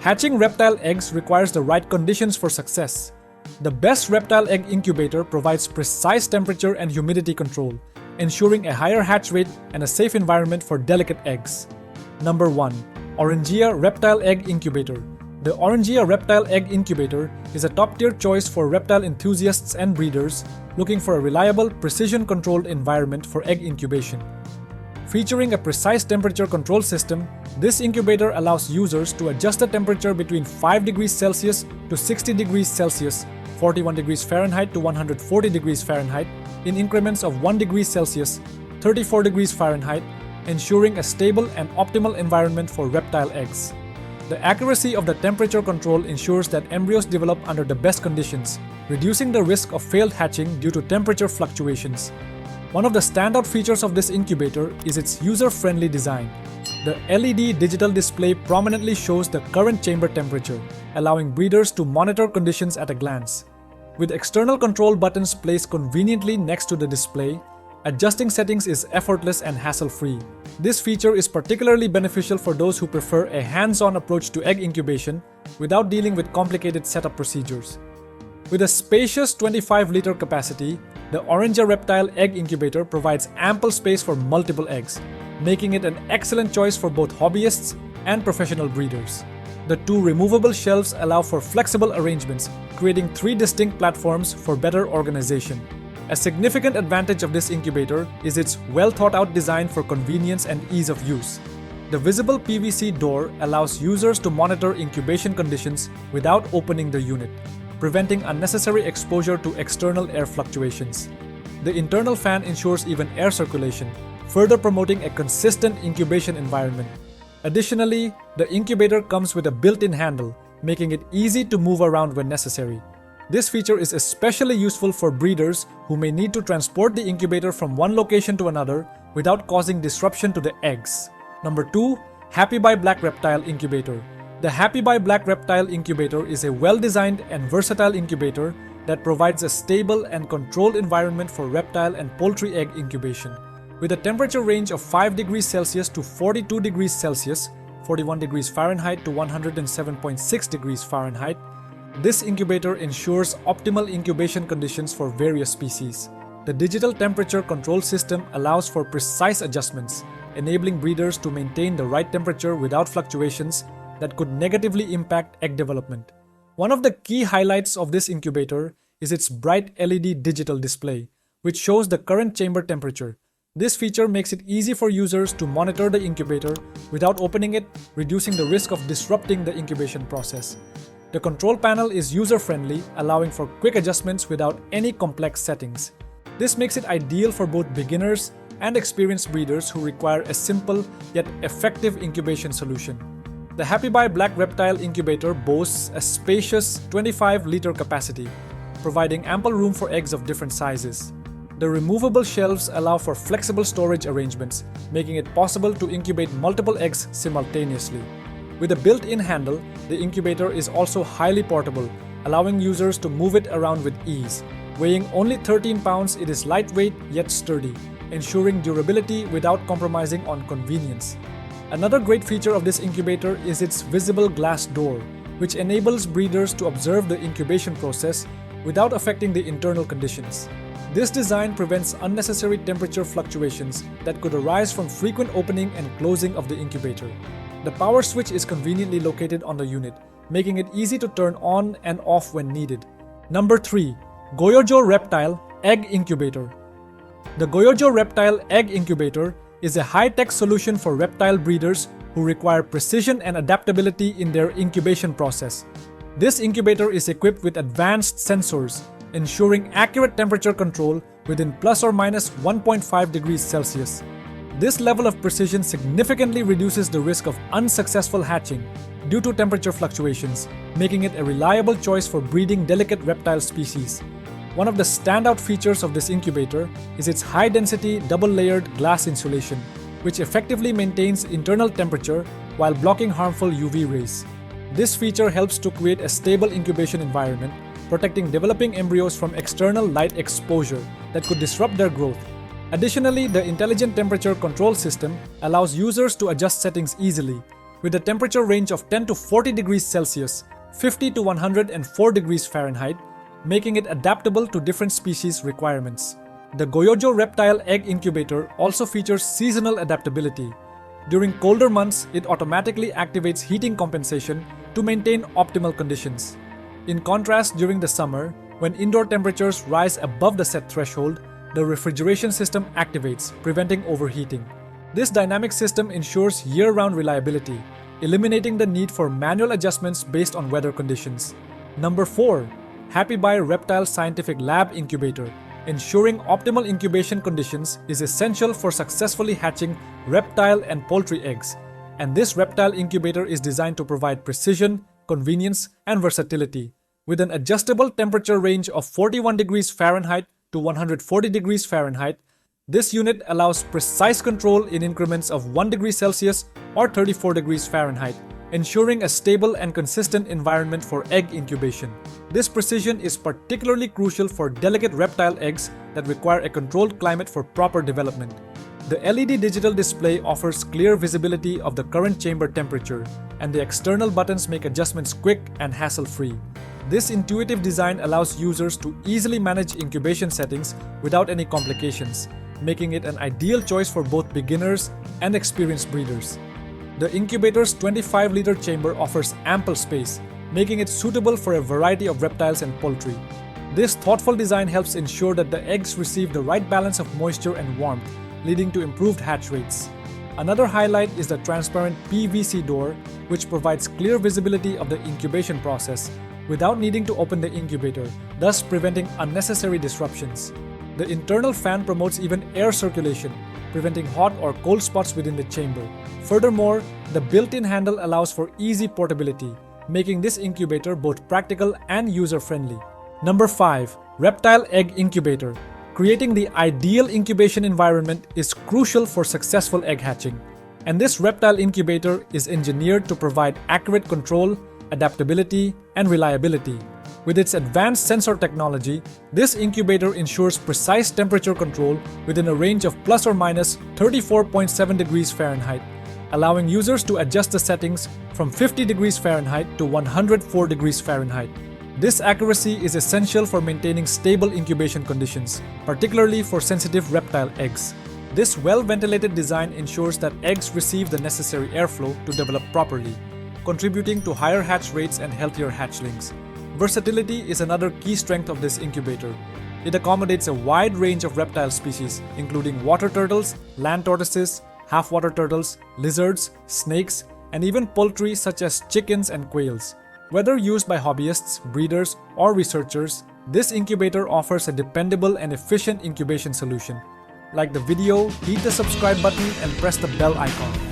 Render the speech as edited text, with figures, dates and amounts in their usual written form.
Hatching reptile eggs requires the right conditions for success. The best reptile egg incubator provides precise temperature and humidity control, ensuring a higher hatch rate and a safe environment for delicate eggs. Number 1. Orangea Reptile Egg Incubator. The Orangea Reptile Egg Incubator is a top-tier choice for reptile enthusiasts and breeders looking for a reliable, precision-controlled environment for egg incubation. Featuring a precise temperature control system, this incubator allows users to adjust the temperature between 5 degrees Celsius to 60 degrees Celsius, 41 degrees Fahrenheit to 140 degrees Fahrenheit, in increments of 1 degree Celsius, 34 degrees Fahrenheit, ensuring a stable and optimal environment for reptile eggs. The accuracy of the temperature control ensures that embryos develop under the best conditions, reducing the risk of failed hatching due to temperature fluctuations. One of the standout features of this incubator is its user-friendly design. The LED digital display prominently shows the current chamber temperature, allowing breeders to monitor conditions at a glance. With external control buttons placed conveniently next to the display, adjusting settings is effortless and hassle-free. This feature is particularly beneficial for those who prefer a hands-on approach to egg incubation without dealing with complicated setup procedures. With a spacious 25-liter capacity, the Orangea Reptile Egg Incubator provides ample space for multiple eggs, making it an excellent choice for both hobbyists and professional breeders. The two removable shelves allow for flexible arrangements, creating 3 distinct platforms for better organization. A significant advantage of this incubator is its well-thought-out design for convenience and ease of use. The visible PVC door allows users to monitor incubation conditions without opening the unit, preventing unnecessary exposure to external air fluctuations. The internal fan ensures even air circulation, further promoting a consistent incubation environment. Additionally, the incubator comes with a built-in handle, making it easy to move around when necessary. This feature is especially useful for breeders who may need to transport the incubator from one location to another without causing disruption to the eggs. Number 2. Happybuy Black Reptile Incubator. The Happybuy Black Reptile Incubator is a well-designed and versatile incubator that provides a stable and controlled environment for reptile and poultry egg incubation. With a temperature range of 5 degrees Celsius to 42 degrees Celsius, 41 degrees Fahrenheit to 107.6 degrees Fahrenheit, this incubator ensures optimal incubation conditions for various species. The digital temperature control system allows for precise adjustments, enabling breeders to maintain the right temperature without fluctuations that could negatively impact egg development. One of the key highlights of this incubator is its bright LED digital display, which shows the current chamber temperature. This feature makes it easy for users to monitor the incubator without opening it, reducing the risk of disrupting the incubation process. The control panel is user-friendly, allowing for quick adjustments without any complex settings. This makes it ideal for both beginners and experienced breeders who require a simple yet effective incubation solution. The Happybuy Black Reptile Incubator boasts a spacious 25-liter capacity, providing ample room for eggs of different sizes. The removable shelves allow for flexible storage arrangements, making it possible to incubate multiple eggs simultaneously. With a built-in handle, the incubator is also highly portable, allowing users to move it around with ease. Weighing only 13 pounds, it is lightweight yet sturdy, ensuring durability without compromising on convenience. Another great feature of this incubator is its visible glass door, which enables breeders to observe the incubation process without affecting the internal conditions. This design prevents unnecessary temperature fluctuations that could arise from frequent opening and closing of the incubator. The power switch is conveniently located on the unit, making it easy to turn on and off when needed. Number 3. Goyojo Reptile Egg Incubator. The Goyojo Reptile Egg Incubator is a high-tech solution for reptile breeders who require precision and adaptability in their incubation process. This incubator is equipped with advanced sensors, ensuring accurate temperature control within plus or minus 1.5 degrees Celsius. This level of precision significantly reduces the risk of unsuccessful hatching due to temperature fluctuations, making it a reliable choice for breeding delicate reptile species. One of the standout features of this incubator is its high-density double-layered glass insulation, which effectively maintains internal temperature while blocking harmful UV rays. This feature helps to create a stable incubation environment, protecting developing embryos from external light exposure that could disrupt their growth. Additionally, the intelligent temperature control system allows users to adjust settings easily, with a temperature range of 10 to 40 degrees Celsius, 50 to 104 degrees Fahrenheit, making it adaptable to different species requirements. The Goyojo Reptile Egg Incubator also features seasonal adaptability. During colder months, it automatically activates heating compensation to maintain optimal conditions. In contrast, during the summer, when indoor temperatures rise above the set threshold, the refrigeration system activates, preventing overheating. This dynamic system ensures year-round reliability, eliminating the need for manual adjustments based on weather conditions. Number 4. Happybuy Reptile Scientific Lab Incubator. Ensuring optimal incubation conditions is essential for successfully hatching reptile and poultry eggs, and this reptile incubator is designed to provide precision, convenience, and versatility. With an adjustable temperature range of 41 degrees Fahrenheit to 140 degrees Fahrenheit, this unit allows precise control in increments of 1 degree Celsius or 34 degrees Fahrenheit, ensuring a stable and consistent environment for egg incubation. This precision is particularly crucial for delicate reptile eggs that require a controlled climate for proper development. The LED digital display offers clear visibility of the current chamber temperature, and the external buttons make adjustments quick and hassle-free. This intuitive design allows users to easily manage incubation settings without any complications, making it an ideal choice for both beginners and experienced breeders. The incubator's 25-liter chamber offers ample space, making it suitable for a variety of reptiles and poultry. This thoughtful design helps ensure that the eggs receive the right balance of moisture and warmth, leading to improved hatch rates. Another highlight is the transparent PVC door, which provides clear visibility of the incubation process without needing to open the incubator, thus preventing unnecessary disruptions. The internal fan promotes even air circulation, preventing hot or cold spots within the chamber. Furthermore, the built-in handle allows for easy portability, making this incubator both practical and user-friendly. Number 5. Reptile Egg Incubator. Creating the ideal incubation environment is crucial for successful egg hatching, and this reptile incubator is engineered to provide accurate control, adaptability, and reliability. With its advanced sensor technology, this incubator ensures precise temperature control within a range of plus or minus 34.7 degrees Fahrenheit, allowing users to adjust the settings from 50 degrees Fahrenheit to 104 degrees Fahrenheit. This accuracy is essential for maintaining stable incubation conditions, particularly for sensitive reptile eggs. This well-ventilated design ensures that eggs receive the necessary airflow to develop properly, contributing to higher hatch rates and healthier hatchlings. Versatility is another key strength of this incubator. It accommodates a wide range of reptile species, including water turtles, land tortoises, half-water turtles, lizards, snakes, and even poultry such as chickens and quails. Whether used by hobbyists, breeders, or researchers, this incubator offers a dependable and efficient incubation solution. Like the video, hit the subscribe button and press the bell icon.